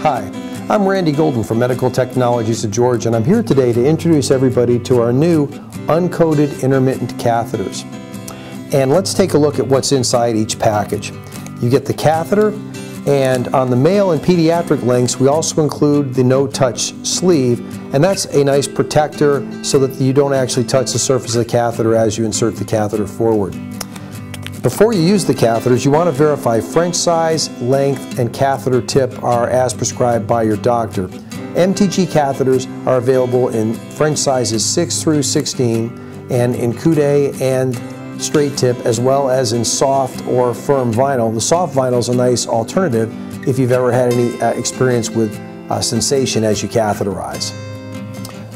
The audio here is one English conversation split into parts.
Hi, I'm Randy Golden from Medical Technologies of Georgia, and I'm here today to introduce everybody to our new uncoated intermittent catheters. And let's take a look at what's inside each package. You get the catheter, and on the male and pediatric lengths we also include the no-touch sleeve, and that's a nice protector so that you don't actually touch the surface of the catheter as you insert the catheter forward. Before you use the catheters, you want to verify French size, length, and catheter tip are as prescribed by your doctor. MTG catheters are available in French sizes 6 through 16 and in Coude and straight tip, as well as in soft or firm vinyl. The soft vinyl is a nice alternative if you've ever had any experience with sensation as you catheterize.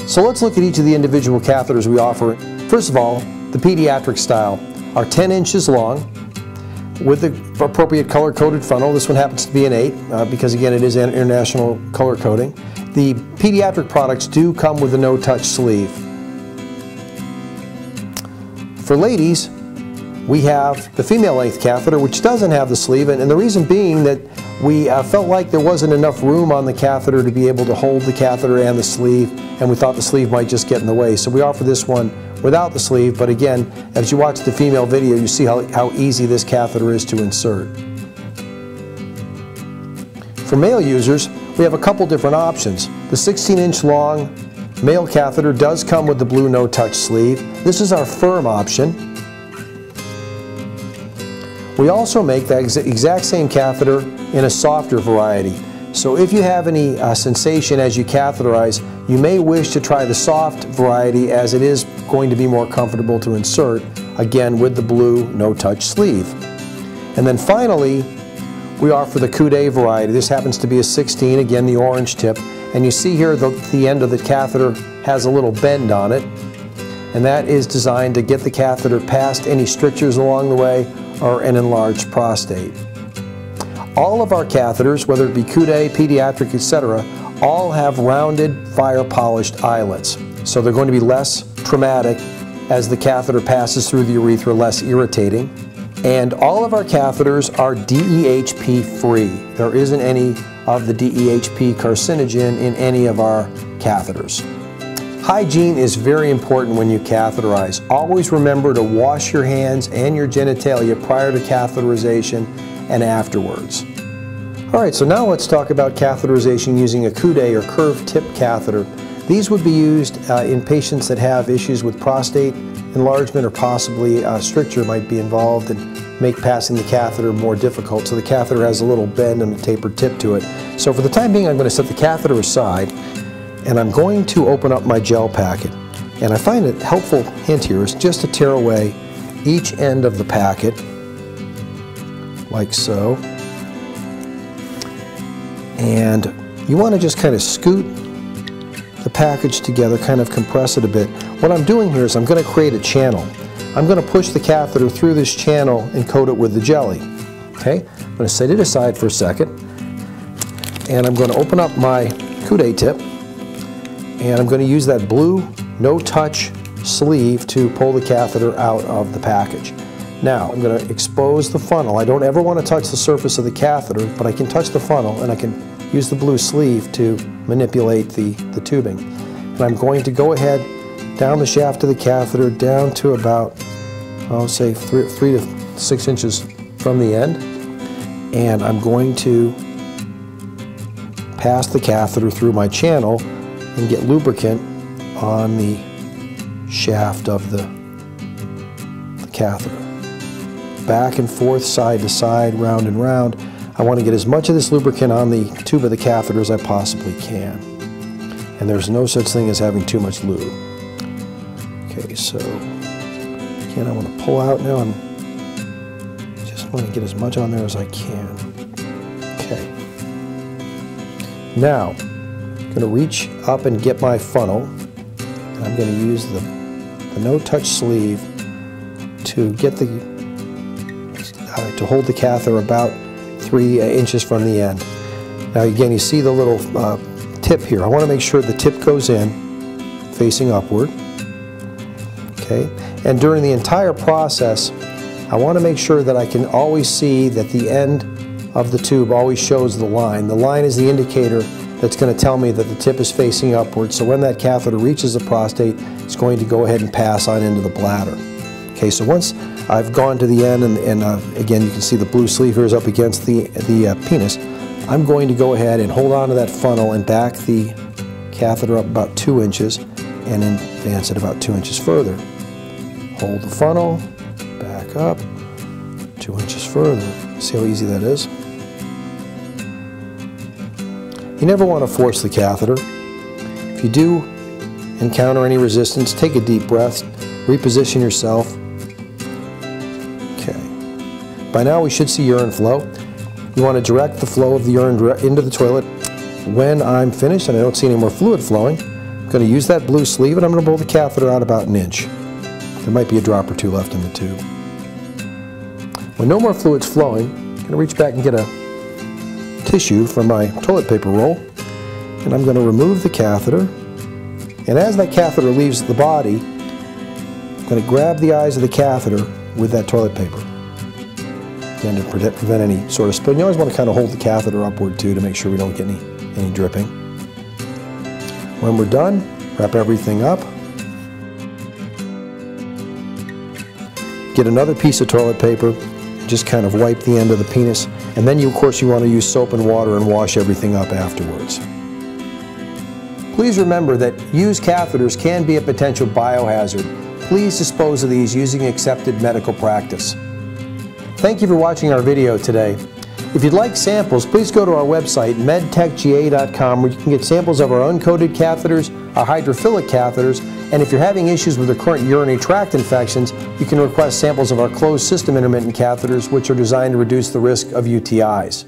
So let's look at each of the individual catheters we offer. First of all, the pediatric style are 10 inches long with the appropriate color-coded funnel. This one happens to be an 8 because again it is an international color coding. The pediatric products do come with a no-touch sleeve. For ladies, we have the female length catheter, which doesn't have the sleeve, and the reason being that we felt like there wasn't enough room on the catheter to be able to hold the catheter and the sleeve, and we thought the sleeve might just get in the way. So we offer this one without the sleeve, but again, as you watch the female video, you see how easy this catheter is to insert. For male users, we have a couple different options. The 16-inch long male catheter does come with the blue no-touch sleeve. This is our firm option. We also make that exact same catheter in a softer variety. So if you have any sensation as you catheterize, you may wish to try the soft variety, as it is going to be more comfortable to insert, again with the blue no-touch sleeve. And then finally, we offer the Coude variety. This happens to be a 16, again the orange tip, and you see here the end of the catheter has a little bend on it, and that is designed to get the catheter past any strictures along the way or an enlarged prostate. All of our catheters, whether it be Coude, pediatric, etc., all have rounded, fire-polished eyelets. So they're going to be less traumatic as the catheter passes through the urethra, less irritating. And all of our catheters are DEHP free. There isn't any of the DEHP carcinogen in any of our catheters. Hygiene is very important when you catheterize. Always remember to wash your hands and your genitalia prior to catheterization and afterwards. Alright, so now let's talk about catheterization using a Coude or curved tip catheter. These would be used in patients that have issues with prostate enlargement, or possibly a stricture might be involved and make passing the catheter more difficult. So the catheter has a little bend and a tapered tip to it. So for the time being, I'm going to set the catheter aside, and I'm going to open up my gel packet. And I find a helpful hint here is just to tear away each end of the packet, like so. And you want to just kind of scoot the package together, kind of compress it a bit. What I'm doing here is I'm going to create a channel. I'm going to push the catheter through this channel and coat it with the jelly. Okay, I'm going to set it aside for a second, and I'm going to open up my Coude tip, and I'm going to use that blue no-touch sleeve to pull the catheter out of the package. Now I'm going to expose the funnel. I don't ever want to touch the surface of the catheter, but I can touch the funnel, and I can use the blue sleeve to manipulate the tubing. And I'm going to go ahead down the shaft of the catheter down to about, I'll say 3 to 6 inches from the end, and I'm going to pass the catheter through my channel and get lubricant on the shaft of the catheter. Back and forth, side to side, round and round. I want to get as much of this lubricant on the tube of the catheter as I possibly can. And there's no such thing as having too much lube. Okay, so again, I want to pull out now and just want to get as much on there as I can. Okay. Now, I'm going to reach up and get my funnel, and I'm going to use the no-touch sleeve to get to hold the catheter about 3 inches from the end. Now again, you see the little tip here. I want to make sure the tip goes in facing upward. Okay, and during the entire process, I want to make sure that I can always see that the end of the tube always shows the line. The line is the indicator that's going to tell me that the tip is facing upward. So when that catheter reaches the prostate, it's going to go ahead and pass on into the bladder. Okay, so once I've gone to the end, and again you can see the blue sleeve here is up against the penis, I'm going to go ahead and hold on to that funnel and back the catheter up about 2 inches and then advance it about 2 inches further. Hold the funnel, back up 2 inches further. See how easy that is? You never want to force the catheter. If you do encounter any resistance, take a deep breath, reposition yourself. Okay. By now we should see urine flow. You want to direct the flow of the urine into the toilet. When I'm finished and I don't see any more fluid flowing, I'm going to use that blue sleeve and I'm going to pull the catheter out about 1 inch. There might be a drop or two left in the tube. When no more fluid's flowing, I'm going to reach back and get a tissue from my toilet paper roll, and I'm going to remove the catheter. And as that catheter leaves the body, I'm going to grab the eyes of the catheter with that toilet paper. Again, to prevent any sort of spill. You always want to kind of hold the catheter upward too to make sure we don't get any dripping. When we're done, wrap everything up. Get another piece of toilet paper, just kind of wipe the end of the penis, and then of course you want to use soap and water and wash everything up afterwards. Please remember that used catheters can be a potential biohazard. Please dispose of these using accepted medical practice. Thank you for watching our video today. If you'd like samples, please go to our website, medtechga.com, where you can get samples of our uncoated catheters, our hydrophilic catheters, and if you're having issues with recurrent urinary tract infections, you can request samples of our closed system intermittent catheters, which are designed to reduce the risk of UTIs.